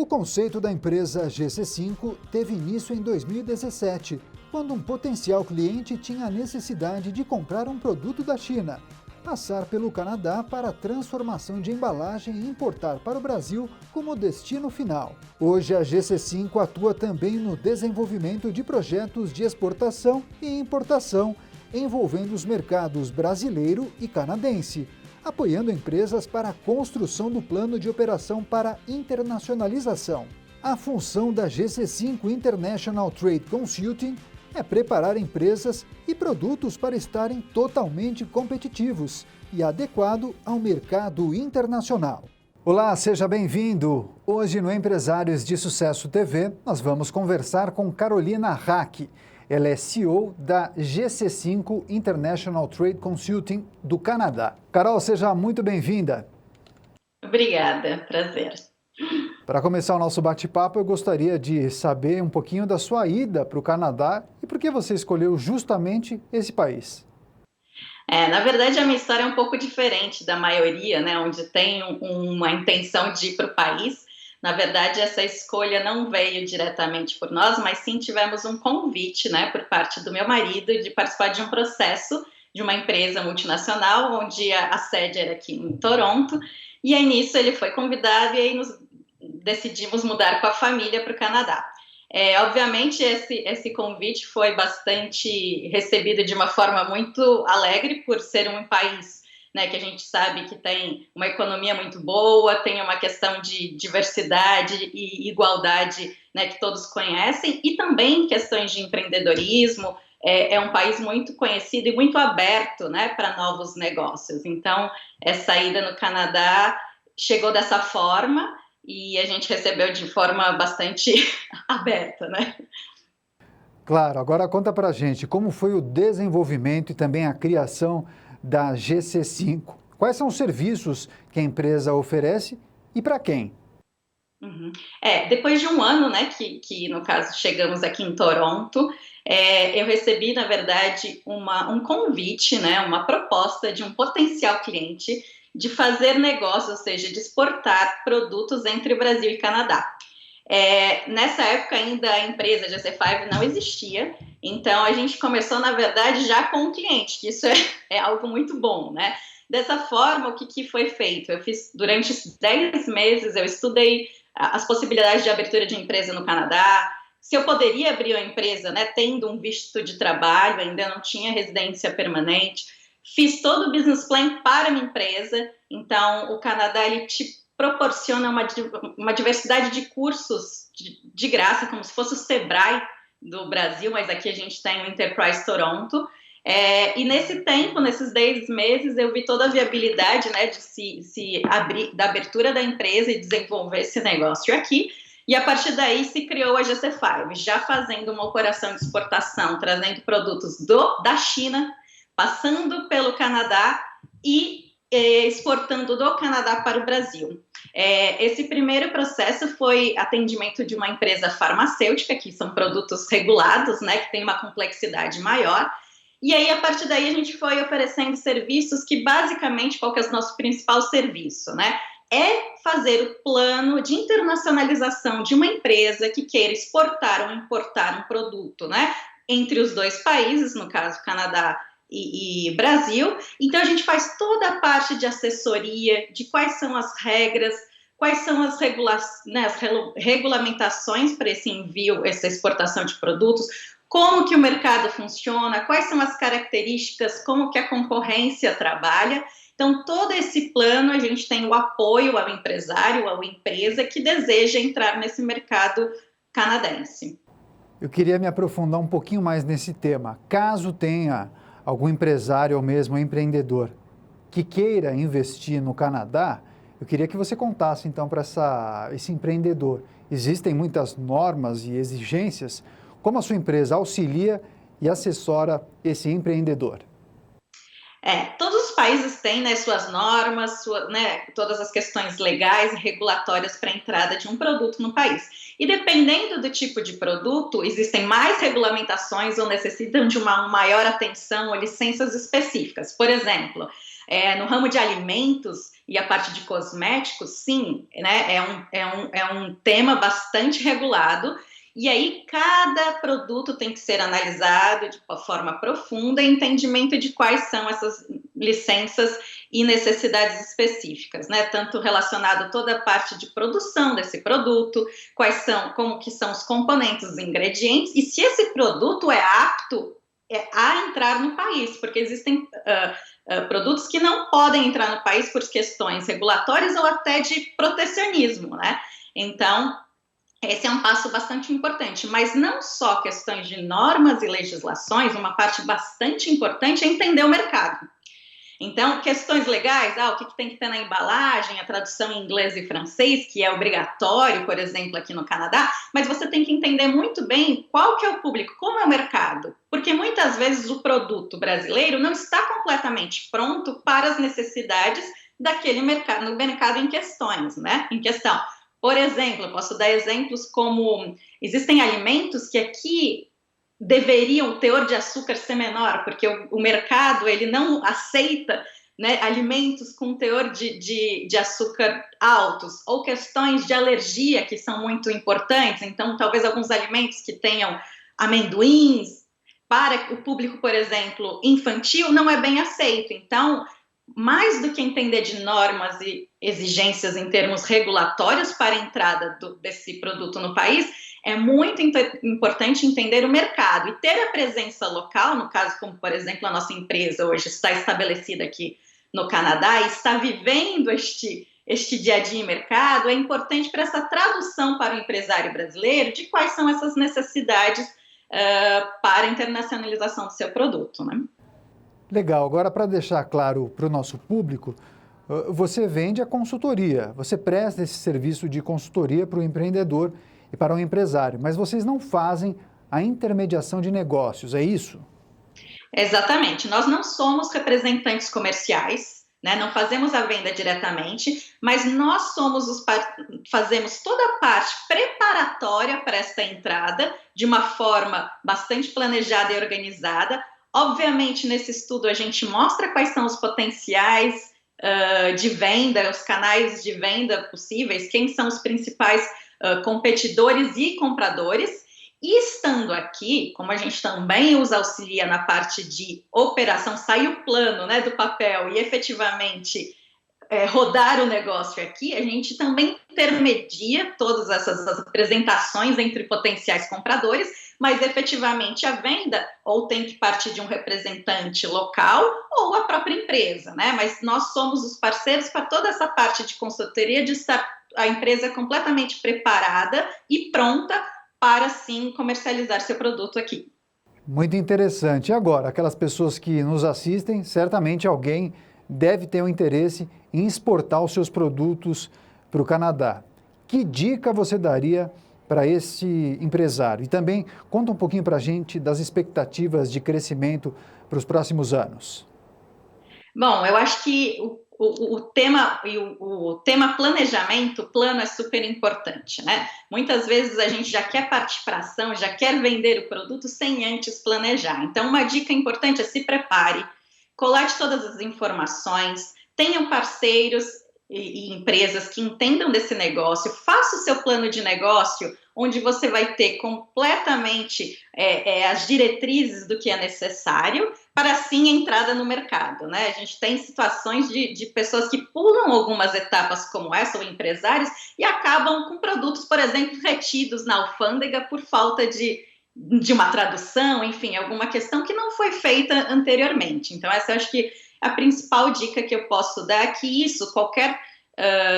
O conceito da empresa GC5 teve início em 2017, quando um potencial cliente tinha a necessidade de comprar um produto da China, passar pelo Canadá para a transformação de embalagem e importar para o Brasil como destino final. Hoje a GC5 atua também no desenvolvimento de projetos de exportação e importação, envolvendo os mercados brasileiro e canadense, apoiando empresas para a construção do plano de operação para internacionalização. A função da GC5 International Trade Consulting é preparar empresas e produtos para estarem totalmente competitivos e adequado ao mercado internacional. Olá, seja bem-vindo! Hoje no Empresários de Sucesso TV, nós vamos conversar com Carolina Hack. Ela é CEO da GC5 International Trade Consulting do Canadá. Carol, seja muito bem-vinda. Obrigada, prazer. Para começar o nosso bate-papo, eu gostaria de saber um pouquinho da sua ida para o Canadá e por que você escolheu justamente esse país. Na verdade, a minha história é um pouco diferente da maioria, né, onde tem uma intenção de ir para o país. Na verdade, essa escolha não veio diretamente por nós, mas sim tivemos um convite, né, por parte do meu marido de participar de um processo de uma empresa multinacional, onde a sede era aqui em Toronto, e aí nisso ele foi convidado e aí decidimos mudar com a família para o Canadá. Obviamente, esse convite foi bastante recebido de uma forma muito alegre, por ser um país, né, que a gente sabe que tem uma economia muito boa, tem uma questão de diversidade e igualdade, né, que todos conhecem, e também questões de empreendedorismo. É um país muito conhecido e muito aberto, né, para novos negócios. Então, essa ida no Canadá chegou dessa forma e a gente recebeu de forma bastante aberta, né? Claro, agora conta pra gente como foi o desenvolvimento e também a criação da GC5. Quais são os serviços que a empresa oferece e para quem? Uhum. Depois de um ano, né, que no caso chegamos aqui em Toronto, eu recebi, na verdade, um convite, né, uma proposta de um potencial cliente de fazer negócio, ou seja, de exportar produtos entre Brasil e Canadá. Nessa época ainda a empresa GC5 não existia, então a gente começou, na verdade, já com o cliente, que isso é algo muito bom, né? Dessa forma, o que foi feito? Eu fiz, durante 10 meses, eu estudei as possibilidades de abertura de empresa no Canadá, se eu poderia abrir uma empresa, né, tendo um visto de trabalho, ainda não tinha residência permanente. Fiz todo o business plan para a minha empresa. Então, o Canadá ele te proporciona uma diversidade de cursos de graça, como se fosse o Sebrae do Brasil, mas aqui a gente tem o Enterprise Toronto. E nesse tempo, nesses 10 meses, eu vi toda a viabilidade, né, de se abrir, da abertura da empresa e desenvolver esse negócio aqui. E a partir daí se criou a GC5, já fazendo uma operação de exportação, trazendo produtos da China, passando pelo Canadá e exportando do Canadá para o Brasil. Esse primeiro processo foi atendimento de uma empresa farmacêutica, que são produtos regulados, né, que tem uma complexidade maior. E aí, a partir daí, a gente foi oferecendo serviços que, basicamente, qual que é o nosso principal serviço, né? É fazer o plano de internacionalização de uma empresa que queira exportar ou importar um produto, né? Entre os dois países, no caso, Canadá e Brasil. Então, a gente faz toda a parte de assessoria, de quais são as regras, quais são as regulamentações para esse envio, essa exportação de produtos, como que o mercado funciona, quais são as características, como que a concorrência trabalha. Então, todo esse plano, a gente tem o apoio ao empresário, à empresa que deseja entrar nesse mercado canadense. Eu queria me aprofundar um pouquinho mais nesse tema. Caso tenha algum empresário ou mesmo empreendedor que queira investir no Canadá, eu queria que você contasse então para esse empreendedor. Existem muitas normas e exigências. Como a sua empresa auxilia e assessora esse empreendedor? Todos os países têm, né, suas normas, todas as questões legais e regulatórias para a entrada de um produto no país. E dependendo do tipo de produto, existem mais regulamentações ou necessitam de uma maior atenção ou licenças específicas. Por exemplo, No ramo de alimentos e a parte de cosméticos, sim, né, é um tema bastante regulado. E aí, cada produto tem que ser analisado de uma forma profunda e entendimento de quais são essas licenças e necessidades específicas, né? Tanto relacionado a toda a parte de produção desse produto, como que são os componentes, os ingredientes, e se esse produto é apto a entrar no país, porque existem produtos que não podem entrar no país por questões regulatórias ou até de protecionismo, né? Então, esse é um passo bastante importante, mas não só questões de normas e legislações, uma parte bastante importante é entender o mercado. Então, questões legais, o que tem que ter na embalagem, a tradução em inglês e francês, que é obrigatório, por exemplo, aqui no Canadá, mas você tem que entender muito bem qual que é o público, como é o mercado, porque muitas vezes o produto brasileiro não está completamente pronto para as necessidades daquele mercado, no mercado em questões, né? Em questão. Por exemplo, eu posso dar exemplos como existem alimentos que aqui deveriam o teor de açúcar ser menor, porque o mercado ele não aceita, né, alimentos com teor de açúcar altos, ou questões de alergia que são muito importantes, então talvez alguns alimentos que tenham amendoins, para o público, por exemplo, infantil, não é bem aceito. Então, mais do que entender de normas e exigências em termos regulatórios para a entrada desse produto no país, é muito importante entender o mercado e ter a presença local, no caso, como, por exemplo, a nossa empresa hoje está estabelecida aqui no Canadá e está vivendo este dia a dia em mercado, é importante para essa tradução para o empresário brasileiro de quais são essas necessidades para a internacionalização do seu produto, né? Legal. Agora, para deixar claro para o nosso público, você vende a consultoria, você presta esse serviço de consultoria para o empreendedor e para o empresário, mas vocês não fazem a intermediação de negócios, é isso? Exatamente. Nós não somos representantes comerciais, né? Não fazemos a venda diretamente, mas nós fazemos toda a parte preparatória para essa entrada de uma forma bastante planejada e organizada. Obviamente, nesse estudo, a gente mostra quais são os potenciais de venda, os canais de venda possíveis, quem são os principais competidores e compradores. E estando aqui, como a gente também os auxilia na parte de operação, sai o plano, né, do papel e efetivamente rodar o negócio aqui, a gente também intermedia todas essas apresentações entre potenciais compradores, mas efetivamente a venda ou tem que partir de um representante local ou a própria empresa, né? Mas nós somos os parceiros para toda essa parte de consultoria, de estar a empresa completamente preparada e pronta para, sim, comercializar seu produto aqui. Muito interessante. E agora, aquelas pessoas que nos assistem, certamente alguém deve ter um interesse em exportar os seus produtos para o Canadá. Que dica você daria para esse empresário? E também conta um pouquinho para a gente das expectativas de crescimento para os próximos anos. Bom, eu acho que o tema planejamento, o plano é super importante, né? Muitas vezes a gente já quer partir para ação, já quer vender o produto sem antes planejar. Então, uma dica importante é se prepare, colete todas as informações, tenham parceiros e empresas que entendam desse negócio, faça o seu plano de negócio, onde você vai ter completamente as diretrizes do que é necessário para, sim, entrada no mercado, né? A gente tem situações de pessoas que pulam algumas etapas como essa, ou empresários, e acabam com produtos, por exemplo, retidos na alfândega por falta de uma tradução, enfim, alguma questão que não foi feita anteriormente. Então, essa eu acho que a principal dica que eu posso dar é que qualquer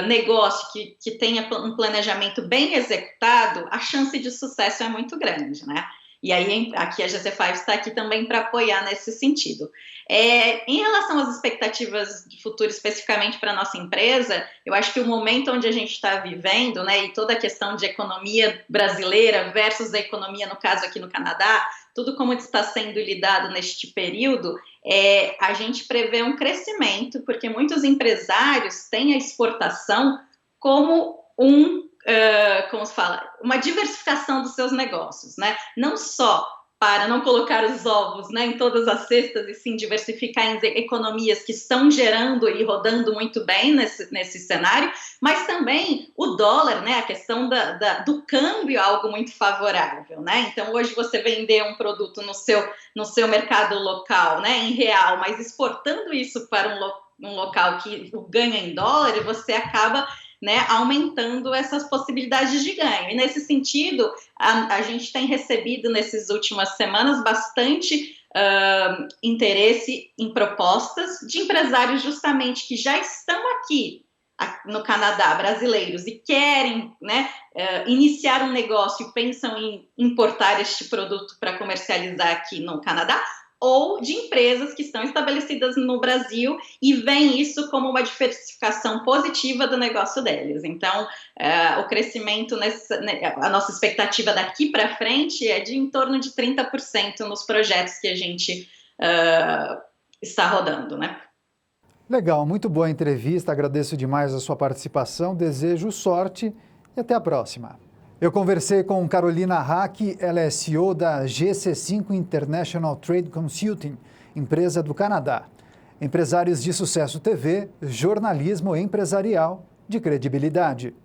negócio que tenha um planejamento bem executado, a chance de sucesso é muito grande, né? E aí, aqui a GC5 está aqui também para apoiar nesse sentido. Em relação às expectativas de futuro, especificamente para a nossa empresa, eu acho que o momento onde a gente está vivendo, né, e toda a questão de economia brasileira versus a economia, no caso aqui no Canadá, tudo como está sendo lidado neste período, a gente prevê um crescimento, porque muitos empresários têm a exportação como como se fala, uma diversificação dos seus negócios, né? Não só para não colocar os ovos, né, em todas as cestas e sim diversificar em economias que estão gerando e rodando muito bem nesse cenário, mas também o dólar, né, a questão do câmbio é algo muito favorável, né? Então hoje você vender um produto no seu mercado local, né, em real, mas exportando isso para um local que ganha em dólar, você acaba, né, aumentando essas possibilidades de ganho. E nesse sentido, a gente tem recebido nessas últimas semanas bastante interesse em propostas de empresários justamente que já estão aqui no Canadá, brasileiros, e querem, né, iniciar um negócio e pensam em importar este produto para comercializar aqui no Canadá, ou de empresas que estão estabelecidas no Brasil e veem isso como uma diversificação positiva do negócio deles. Então, o crescimento, a nossa expectativa daqui para frente é de em torno de 30% nos projetos que a gente está rodando, né? Legal, muito boa a entrevista, agradeço demais a sua participação, desejo sorte e até a próxima. Eu conversei com Carolina Hack, ela é CEO da GC5 International Trade Consulting, empresa do Canadá. Empresários de Sucesso TV, jornalismo empresarial de credibilidade.